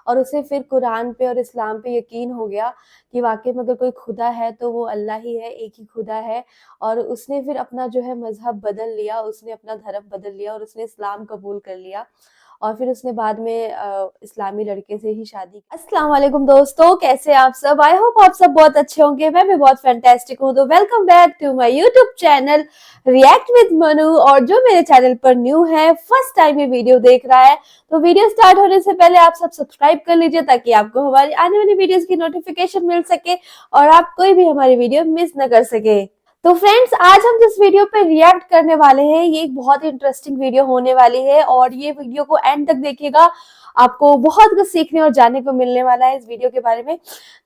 اور उसे फिर कुरान पे और इस्लाम पे यकीन हो गया कि वाक़ई में अगर कोई खुदा है तो वो अल्लाह ही है, एक ही खुदा है। और उसने फिर अपना जो है मज़हब बदल लिया, उसने अपना धर्म बदल लिया और उसने इस्लाम कबूल कर लिया। और फिर उसने बाद में इस्लामी लड़के से ही शादी की। अस्सलाम वालेकुम दोस्तों, कैसे आप सब? आई होप आप सब बहुत अच्छे होंगे। मैं भी बहुत फैंटास्टिक हूँ। तो welcome back to my YouTube channel react with Manu. और जो मेरे चैनल पर न्यू है, फर्स्ट टाइम ये वीडियो देख रहा है, तो वीडियो स्टार्ट होने से पहले आप सब सब्सक्राइब कर लीजिए ताकि आपको हमारी आने वाली वीडियोस की नोटिफिकेशन मिल सके और आप कोई भी हमारी वीडियो मिस न कर सके। तो फ्रेंड्स, आज हम जिस वीडियो पे रिएक्ट करने वाले हैं, ये एक बहुत इंटरेस्टिंग वीडियो होने वाली है और ये वीडियो को एंड तक देखिएगा, आपको बहुत कुछ सीखने और जानने को मिलने वाला है इस वीडियो के बारे में।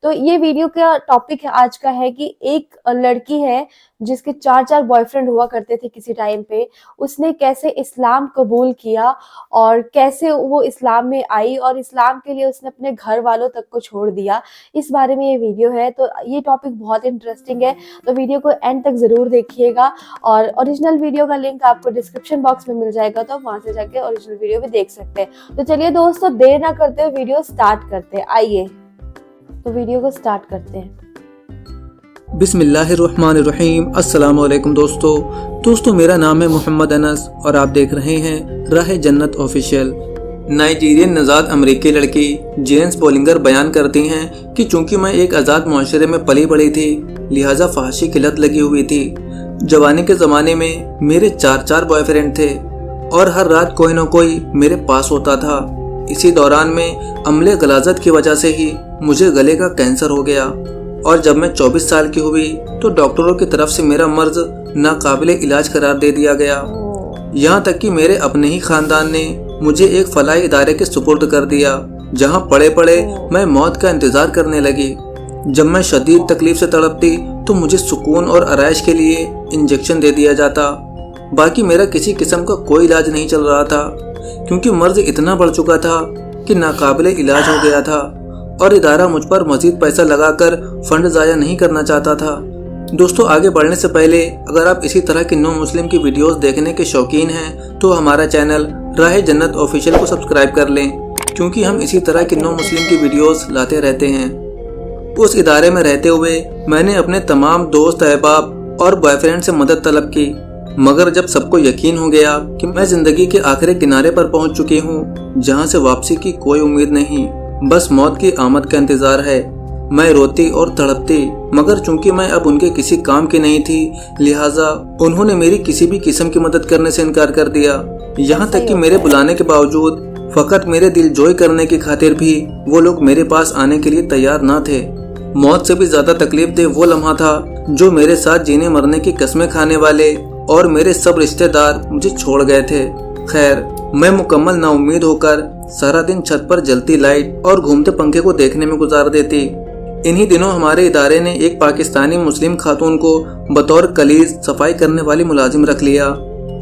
तो ये वीडियो का टॉपिक आज का है कि एक लड़की है जिसके 4 बॉयफ्रेंड हुआ करते थे किसी टाइम पे, उसने कैसे इस्लाम कबूल किया और कैसे वो इस्लाम में आई और इस्लाम के लिए उसने अपने घर वालों तक को छोड़ दिया। इस बारे में ये वीडियो है। तो ये टॉपिक बहुत इंटरेस्टिंग है, तो वीडियो को एंड तक जरूर देखिएगा। और ओरिजिनल वीडियो का लिंक आपको डिस्क्रिप्शन बॉक्स में मिल जाएगा, तो वहां से जाके ओरिजिनल वीडियो भी देख सकते हैं। तो चलिए दोस्तों, देर ना करते हुए वीडियो स्टार्ट करते हैं। आइए तो वीडियो को स्टार्ट करते हैं। बिस्मिल्लाहिर्रहमानिर्रहीम। अस्सलाम वालेकुम दोस्तों, मेरा नाम है मोहम्मद अनस और आप देख रहे हैं राह जन्नत ऑफिशियल। नाइजीरियन नज़ाद अमेरिकी लड़की जेम्स बोलिंगर बयान करती हैं कि चूंकि मैं एक आज़ाद माशरे में पली बड़ी थी, लिहाजा फहाशी की लत लगी हुई थी। जवानी के ज़माने में मेरे 4 बॉयफ्रेंड थे और हर रात कोई न कोई मेरे पास होता था। इसी दौरान में अम्ले गलाजत की वजह से ही मुझे गले का कैंसर हो गया और जब मैं 24 साल की हुई तो डॉक्टरों की तरफ से मेरा मर्ज नाकाबिले इलाज करार दे दिया गया। यहाँ तक कि मेरे अपने ही खानदान ने मुझे एक फलाही इदारे के सुपुर्द कर दिया, जहाँ पड़े पड़े मैं मौत का इंतजार करने लगी। जब मैं शदीद तकलीफ से तड़पती तो मुझे सुकून और आराइश के लिए इंजेक्शन दे दिया जाता। बाकी मेरा किसी किस्म का कोई इलाज नहीं चल रहा था, क्योंकि मर्ज इतना बढ़ चुका था कि नाकाबिले इलाज हो गया था और इदारा मुझ पर मजीद पैसा लगाकर फंड ज़ाया नहीं करना चाहता था। दोस्तों, आगे बढ़ने से पहले अगर आप इसी तरह की नो मुस्लिम की वीडियोस देखने के शौकीन हैं तो हमारा चैनल राह जन्नत ऑफिशियल को सब्सक्राइब कर लें, क्योंकि हम इसी तरह की नो मुस्लिम की वीडियोस लाते रहते हैं। उस इदारे में रहते हुए मैंने अपने तमाम दोस्त अहबाब और बॉयफ्रेंड से मदद तलब की, मगर जब सबको यकीन हो गया कि मैं जिंदगी के आखिरी किनारे पर पहुंच चुकी हूं, जहां से वापसी की कोई उम्मीद नहीं, बस मौत की आमद का इंतजार है, मैं रोती और तड़पती। मगर चूंकि मैं अब उनके किसी काम की नहीं थी, लिहाजा उन्होंने मेरी किसी भी किस्म की मदद करने से इनकार कर दिया। यहाँ तक कि मेरे बुलाने के बावजूद फकत मेरे दिल जोई करने की खातिर भी वो लोग मेरे पास आने के लिए तैयार ना थे। मौत से भी ज्यादा तकलीफ दे वो लम्हा था जो मेरे साथ जीने मरने की कस्में खाने वाले और मेरे सब रिश्तेदार मुझे छोड़ गए थे। खैर, मैं मुकम्मल नाउम्मीद होकर सारा दिन छत पर जलती लाइट और घूमते पंखे को देखने में गुजार देती। इन्हीं दिनों हमारे इदारे ने एक पाकिस्तानी मुस्लिम खातून को बतौर कलीज सफाई करने वाली मुलाजिम रख लिया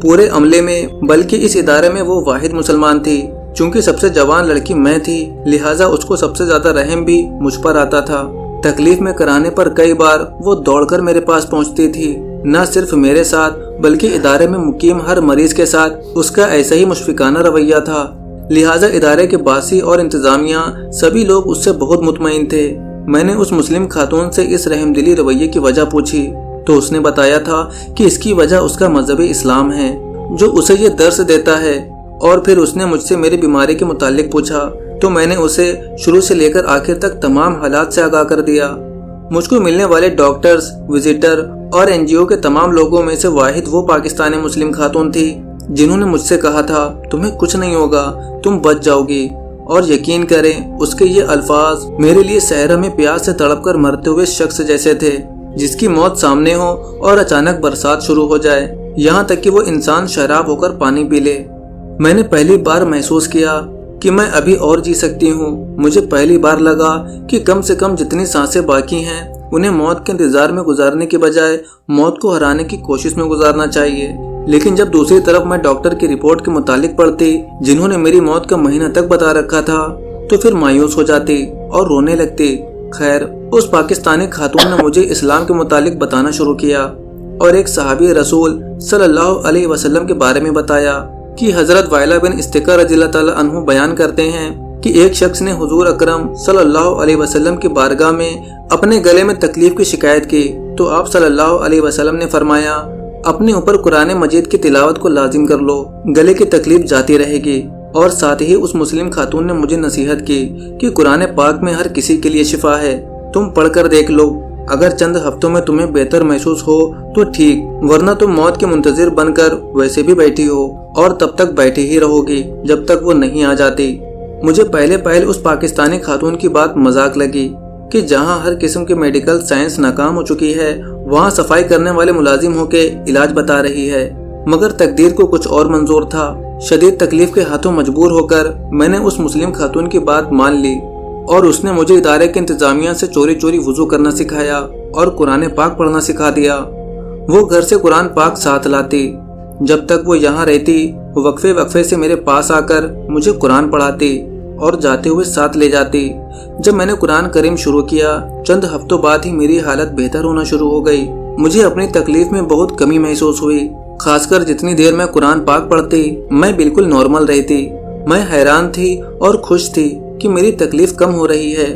पूरे अमले में, बल्कि इस इदारे में वो वाहिद मुसलमान थी। चूंकि सबसे जवान लड़की मैं थी, लिहाजा उसको सबसे ज्यादा रहम भी मुझ पर आता था। तकलीफ में कराने पर कई बार वो दौड़कर मेरे पास पहुंचती थी। न सिर्फ मेरे साथ बल्कि इदारे में मुकीम हर मरीज के साथ उसका ऐसा ही मुशफिकाना रवैया था। लिहाजा इदारे के बासी और इंतजामिया सभी लोग उससे बहुत मुतमईन थे। मैंने उस मुस्लिम खातून से इस रहमदिली रवैये की वजह पूछी तो उसने बताया था कि इसकी वजह उसका मजहब इस्लाम है, जो उसे ये दर्स देता है। और फिर उसने मुझसे मेरी बीमारी के मुतालिक पूछा तो मैंने उसे शुरू से लेकर आखिर तक तमाम हालात से आगाह कर दिया। मुझको मिलने वाले डॉक्टर्स, विजिटर और एनजीओ के तमाम लोगों में से वाहिद वो पाकिस्तानी मुस्लिम खातून थी जिन्होंने मुझसे कहा था, तुम्हें कुछ नहीं होगा, तुम बच जाओगी। और यकीन करें, उसके ये अल्फाज मेरे लिए सहरा में प्यास से तड़प कर मरते हुए शख्स जैसे थे जिसकी मौत सामने हो और अचानक बरसात शुरू हो जाए, यहाँ तक कि वो इंसान शराब होकर पानी पी ले। मैंने पहली बार महसूस किया कि मैं अभी और जी सकती हूँ। मुझे पहली बार लगा कि कम से कम जितनी सांसें बाकी हैं उन्हें मौत के इंतजार में गुजारने के बजाय मौत को हराने की कोशिश में गुजारना चाहिए। लेकिन जब दूसरी तरफ मैं डॉक्टर की रिपोर्ट के मुतालिक पढ़ती, जिन्होंने मेरी मौत का महीना तक बता रखा था, तो फिर मायूस हो जाती और रोने लगती। खैर, उस पाकिस्तानी खातून ने मुझे इस्लाम के मुतालिक बताना शुरू किया और एक सहाबी रसूल सल्लल्लाहु अलैहि वसल्लम के बारे में बताया कि हजरत वाइला बिन इस्तिका रज़ियल्लाहु तआला अन्हु बयान करते हैं کہ ایک شخص نے حضور اکرم صلی اللہ علیہ وسلم کی بارگاہ میں اپنے گلے میں تکلیف کی شکایت کی تو آپ صلی اللہ علیہ وسلم نے فرمایا اپنے اوپر قرآن مجید کی تلاوت کو لازم کر لو، گلے کی تکلیف جاتی رہے گی۔ اور ساتھ ہی اس مسلم خاتون نے مجھے نصیحت کی کہ قرآن پاک میں ہر کسی کے لیے شفا ہے، تم پڑھ کر دیکھ لو، اگر چند ہفتوں میں تمہیں بہتر محسوس ہو تو ٹھیک، ورنہ تم موت کے منتظر بن کر ویسے بھی بیٹھی ہو اور تب تک بیٹھی ہی رہو گی جب تک وہ نہیں آ جاتی۔ مجھے پہلے اس پاکستانی خاتون کی بات مذاق لگی کہ جہاں ہر قسم کی میڈیکل سائنس ناکام ہو چکی ہے وہاں صفائی کرنے والے ملازم ہو کے علاج بتا رہی ہے، مگر تقدیر کو کچھ اور منظور تھا۔ شدید تکلیف کے ہاتھوں مجبور ہو کر میں نے اس مسلم خاتون کی بات مان لی اور اس نے مجھے ادارے کے انتظامیہ سے چوری چوری وضو کرنا سکھایا اور قرآن پاک پڑھنا سکھا دیا۔ وہ گھر سے قرآن پاک ساتھ لاتی، جب تک وہ یہاں رہتی وقفے سے میرے پاس آ کر مجھے قرآن پڑھاتی اور جاتے ہوئے ساتھ لے جاتی۔ جب میں نے قرآن کریم شروع کیا چند ہفتوں بعد ہی میری حالت بہتر ہونا شروع ہو گئی۔ مجھے اپنی تکلیف میں بہت کمی محسوس ہوئی، خاص کر جتنی دیر میں قرآن پاک پڑھتی میں بالکل نارمل رہتی۔ میں حیران تھی اور خوش تھی کہ میری تکلیف کم ہو رہی ہے۔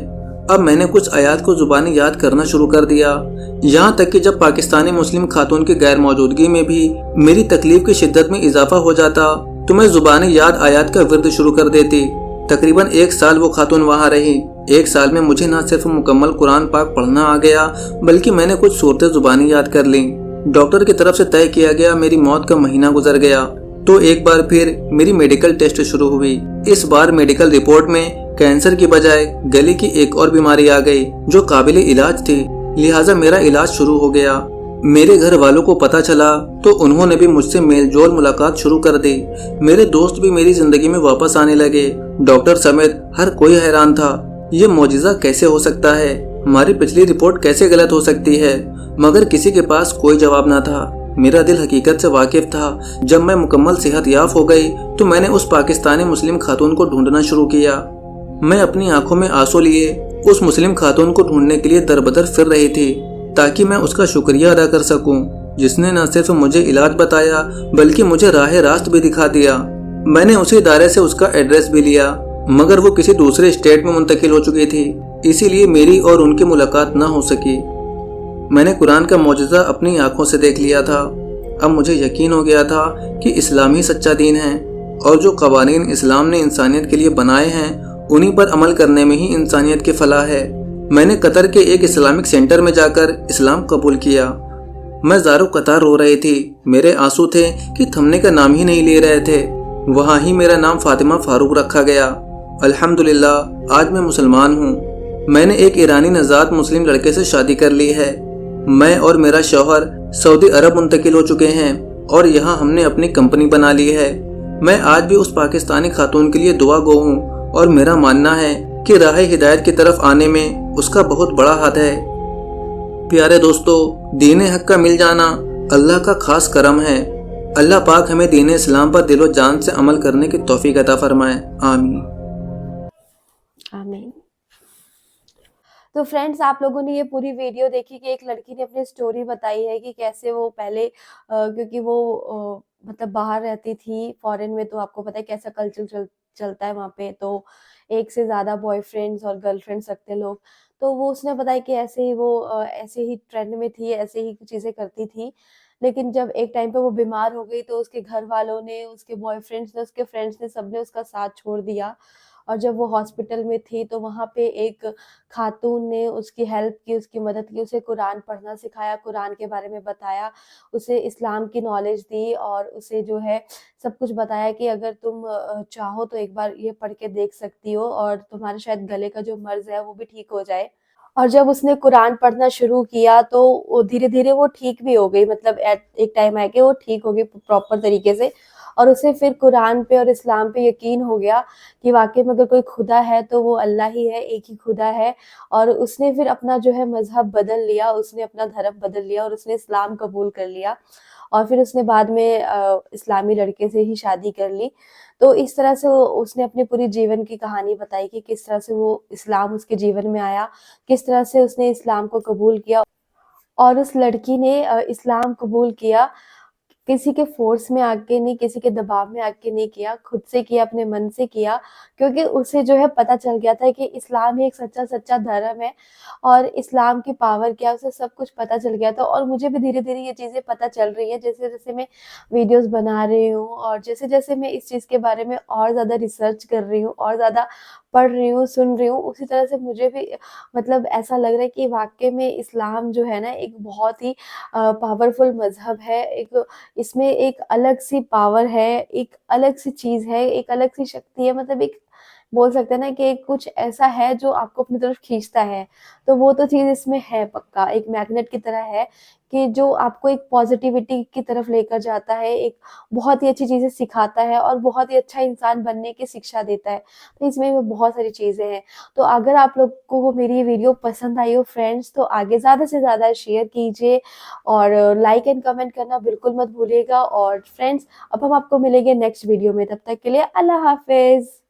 اب میں نے کچھ آیات کو زبانی یاد کرنا شروع کر دیا، یہاں تک کہ جب پاکستانی مسلم خاتون کی غیر موجودگی میں بھی میری تکلیف کی شدت میں اضافہ ہو جاتا تو میں زبانی یاد آیات کا ورد شروع کر دیتی۔ تقریباً 1 سال وہ خاتون وہاں رہی۔ 1 سال میں مجھے نہ صرف مکمل قرآن پاک پڑھنا آ گیا بلکہ میں نے کچھ صورتیں زبانی یاد کر لیں۔ ڈاکٹر کی طرف سے طے کیا گیا میری موت کا مہینہ گزر گیا تو ایک بار پھر میری میڈیکل ٹیسٹ شروع ہوئی۔ اس بار میڈیکل رپورٹ میں کینسر کی بجائے گلے کی ایک اور بیماری آ گئی جو قابل علاج تھی، لہٰذا میرا علاج شروع ہو گیا۔ میرے گھر والوں کو پتہ چلا تو انہوں نے بھی مجھ سے میل جول ملاقات شروع کر دی۔ میرے دوست بھی میری زندگی میں واپس آنے لگے، ڈاکٹر سمیت ہر کوئی حیران تھا، یہ معجزہ کیسے ہو سکتا ہے، ہماری پچھلی رپورٹ کیسے غلط ہو سکتی ہے، مگر کسی کے پاس کوئی جواب نہ تھا۔ میرا دل حقیقت سے واقف تھا۔ جب میں مکمل صحت یاب ہو گئی تو میں نے اس پاکستانی مسلم خاتون کو ڈھونڈنا شروع کیا۔ میں اپنی آنکھوں میں آنسو لیے اس مسلم خاتون کو ڈھونڈنے کے لیے در بدر پھر رہی تھی تاکہ میں اس کا شکریہ ادا کر سکوں، جس نے نہ صرف مجھے علاج بتایا بلکہ مجھے راہ راست بھی دکھا دیا۔ میں نے اسی ادارے سے اس کا ایڈریس بھی لیا مگر وہ کسی دوسرے اسٹیٹ میں منتقل ہو چکی تھی، اسی لیے میری اور ان کی ملاقات نہ ہو سکی۔ میں نے قرآن کا معجزہ اپنی آنکھوں سے دیکھ لیا تھا۔ اب مجھے یقین ہو گیا تھا کہ اسلام ہی سچا دین ہے اور جو قوانین اسلام نے انسانیت کے لیے بنائے ہیں انہی پر عمل کرنے میں ہی انسانیت کی فلاح ہے۔ میں نے قطر کے ایک اسلامک سینٹر میں جا کر اسلام قبول کیا۔ میں زارو قطار رو رہی تھی، میرے آنسو تھے کہ تھمنے کا نام ہی نہیں لے رہے تھے۔ وہاں ہی میرا نام فاطمہ فاروق رکھا گیا۔ الحمدللہ آج میں مسلمان ہوں۔ میں نے ایک ایرانی نژاد مسلم لڑکے سے شادی کر لی ہے۔ میں اور میرا شوہر سعودی عرب منتقل ہو چکے ہیں اور یہاں ہم نے اپنی کمپنی بنا لی ہے۔ میں آج بھی اس پاکستانی خاتون کے لیے دعا گو ہوں اور میرا ماننا ہے کہ راہ ہدایت کی طرف آنے میں اس کا بہت بڑا ہاتھ ہے۔ پیارے دوستو، دین حق کا مل جانا اللہ کا خاص کرم ہے۔ اللہ پاک ہمیں دین اسلام پر دل و جان سے عمل کرنے کی توفیق عطا فرمائے، آمین۔ آمین۔ تو فرینڈز، آپ لوگوں نے یہ پوری ویڈیو دیکھی کہ ایک لڑکی نے اپنی سٹوری بتائی ہے کہ کیسے وہ پہلے کیونکہ وہ مطلب باہر رہتی تھی فورن میں، تو آپ کو پتہ ہے کیسا کلچر چلتا ہے وہاں پہ، تو ایک سے زیادہ بوائے فرینڈز اور گرل فرینڈز رکھتے لوگ، تو وہ اس نے بتایا کہ ایسے ہی وہ ایسے ہی ٹرینڈ میں تھی، ایسے ہی چیزیں کرتی تھی، لیکن جب ایک ٹائم پہ وہ بیمار ہو گئی تو اس کے گھر والوں نے، اس کے بوائے فرینڈز نے، اس کے فرینڈز نے، سب نے اس کا ساتھ چھوڑ دیا۔ اور جب وہ ہاسپٹل میں تھی تو وہاں پہ ایک خاتون نے اس کی ہیلپ کی، اس کی مدد کی، اسے قرآن پڑھنا سکھایا، قرآن کے بارے میں بتایا، اسے اسلام کی نالج دی اور اسے جو ہے سب کچھ بتایا کہ اگر تم چاہو تو ایک بار یہ پڑھ کے دیکھ سکتی ہو اور تمہارے شاید گلے کا جو مرض ہے وہ بھی ٹھیک ہو جائے۔ اور جب اس نے قرآن پڑھنا شروع کیا تو دھیرے دھیرے وہ ٹھیک بھی ہو گئی، مطلب ایک ٹائم آئے کہ وہ ٹھیک ہو گئی پراپر طریقے سے، اور اسے پھر قرآن پہ اور اسلام پہ یقین ہو گیا کہ واقعی میں اگر کوئی خدا ہے تو وہ اللہ ہی ہے، ایک ہی خدا ہے۔ اور اس نے پھر اپنا جو ہے مذہب بدل لیا، اس نے اپنا دھرم بدل لیا اور اس نے اسلام قبول کر لیا، اور پھر اس نے بعد میں اسلامی لڑکے سے ہی شادی کر لی۔ تو اس طرح سے اس نے اپنی پوری جیون کی کہانی بتائی کہ کس طرح سے وہ اسلام اس کے جیون میں آیا، کس طرح سے اس نے اسلام کو قبول کیا، اور اس لڑکی نے اسلام قبول کیا किसी के फ़ोर्स में आके नहीं, किसी के दबाव में आके नहीं किया, खुद से किया, अपने मन से किया, क्योंकि उसे जो है पता चल गया था कि इस्लाम ही एक सच्चा धर्म है और इस्लाम की पावर क्या है, उसे सब कुछ पता चल गया था। और मुझे भी धीरे-धीरे ये चीज़ें पता चल रही हैं, जैसे-जैसे मैं वीडियोज़ बना रही हूँ और जैसे-जैसे मैं इस चीज़ के बारे में और ज़्यादा रिसर्च कर रही हूँ और ज़्यादा पढ़ रही हूँ, सुन रही हूँ, उसी तरह से मुझे भी मतलब ऐसा लग रहा है कि वाक़ई में इस्लाम जो है ना एक बहुत ही पावरफुल मज़हब है, एक इसमें एक अलग-सी पावर है, एक अलग-सी चीज़ है, एक अलग-सी शक्ति है, मतलब एक बोल सकते हैं ना कि कुछ ऐसा है जो आपको अपनी तरफ खींचता है। तो वो तो चीज़ इसमें है पक्का, एक मैग्नेट की तरह है कि जो आपको एक पॉज़िटिविटी की तरफ लेकर जाता है, एक बहुत ही अच्छी चीज़ें सिखाता है और बहुत ही अच्छा इंसान बनने की शिक्षा देता है। तो इसमें भी बहुत सारी चीज़ें हैं। तो अगर आप लोग को मेरी ये वीडियो पसंद आई हो फ्रेंड्स, तो आगे ज़्यादा से ज़्यादा शेयर कीजिए और लाइक एंड कमेंट करना बिल्कुल मत भूलिएगा। और फ्रेंड्स, अब हम आपको मिलेंगे नेक्स्ट वीडियो में, तब तक के लिए अल्लाह हाफ़िज़।